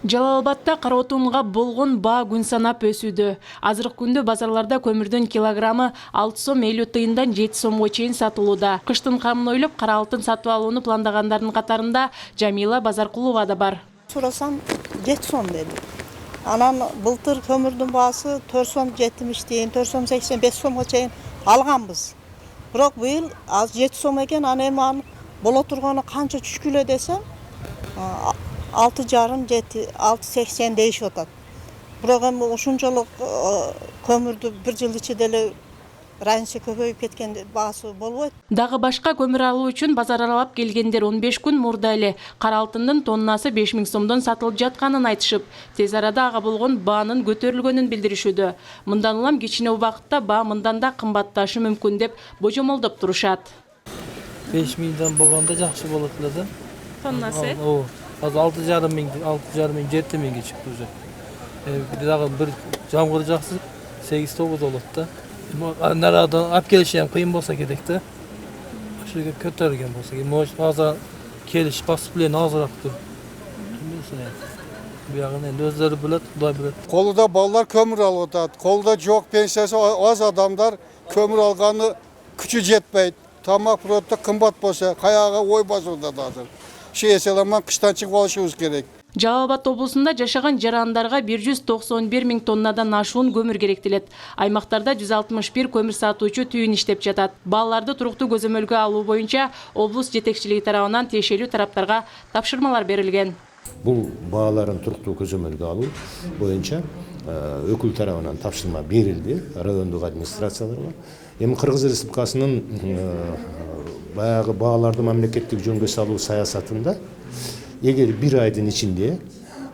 Жалал Абадта кара отунга болгон баа күн санап өсүүдө. Азыркы күндө базарларда көмүрдүн килограммы 6 сом 50 тыйындан 7 сомго чейин сатылууда. Кыштын камын ойлоп кара алтын сатып алууну пландагандардын катарында Жамила Базаркулова да бар. Сурасам 7 сом деди. Анан былтыр көмүрдүн баасы 4 сом 70 тыйын, 4 сом 85 сомго чейин алганбыз. Бирок быйыл аз 7 сом экен, аны эми боло турганы канча түшкүлө десем 6,5-7, 6,80 дейишип атат. Бирок эми ушунчалык көмүрдү бир жыл ичинде эле раньше көбөйүп кеткен баасы болбойт. Дагы башка көмүр алуу үчүн базар аралап келгендер 15 күн мурда эле кара алтындын тоннасы 5000 сомдон сатылып жатканын айтышып, тез арада ага болгон баанын көтөрүлгөнүн билдиришүүдө. Мындан улам кичине убакытта баа мындан да кымбатташы мүмкүн деп божомолдоп турушат. 5000 болгондо жакшы болот эле да. Тоннасы? Азыр 6,5 7000 чыкты уже. Дагы бир жамгыр жаксы 8-9 болот да. Нарадан алып келиши ham кыйын болса керек да. Ошо жерге көтөрүлген болсо, может азыр келиш поступление азырактыр. Бuyagын эми өздөрү билет, Кудай билет. Колуда балдар көмүр алып атат. Колуда жок пенсиясы аз адамдар көмүр алганы күчү жетпейт. Тамак продукты кымбат болсо, каяга ой басууда да азыр. Ошо эселеман кыштан чыгып алышыбыз керек. Жалал Абад облусунда жашаган жарандарга 191 000 тоннадан ашуун көмүр керектелет. Аймактарда 161 көмүр сатуучу түйүн иштеп жатат. Бааларды туруктуу көзөмөлгө алуу боюнча облус жетекчилиги тарабынан тиешелүү тараптарга тапшырмалар берилген. Бул бааларын туруктуу көзөмөлгө алуу боюнча өкүл тарабынан тапшырма берилди райондук администрацияларга. Эми Кыргыз Республикасынын баягы бааларды мамлекеттик жөнгө салуу саясатында эгер бир айдын ичинде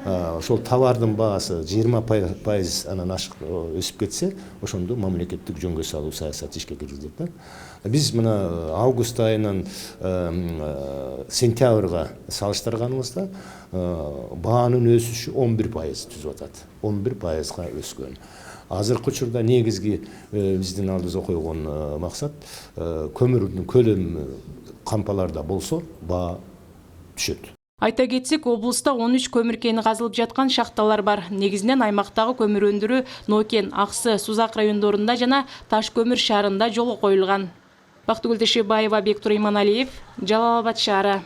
ошол товардын баасы 20% анан ашык өсүп кетсе, ошондо мамлекеттик жөнгө салуу саясаты ишке киргизилет да. Биз мына август айынан сентябрга салыштырганыбызда баанын өсүшү 11% түзүп атат. 11%га өскөн. Азыркы учурда негизги биздин алдыбызга койгон максат көмүрдүн көлөмү кампаларда болсо баа түшөт. Айта кетсек, облуста 13 көмүр кени казылып жаткан шахталар бар. Негизинен аймактагы көмүр өндүрүү Нокен, Аксы, Сузак райондорунда жана Таш көмүр шаарында жолго коюлган. Бактыгүл Тешебаева, Бектур Иманалиев, Жалал Абад шаары.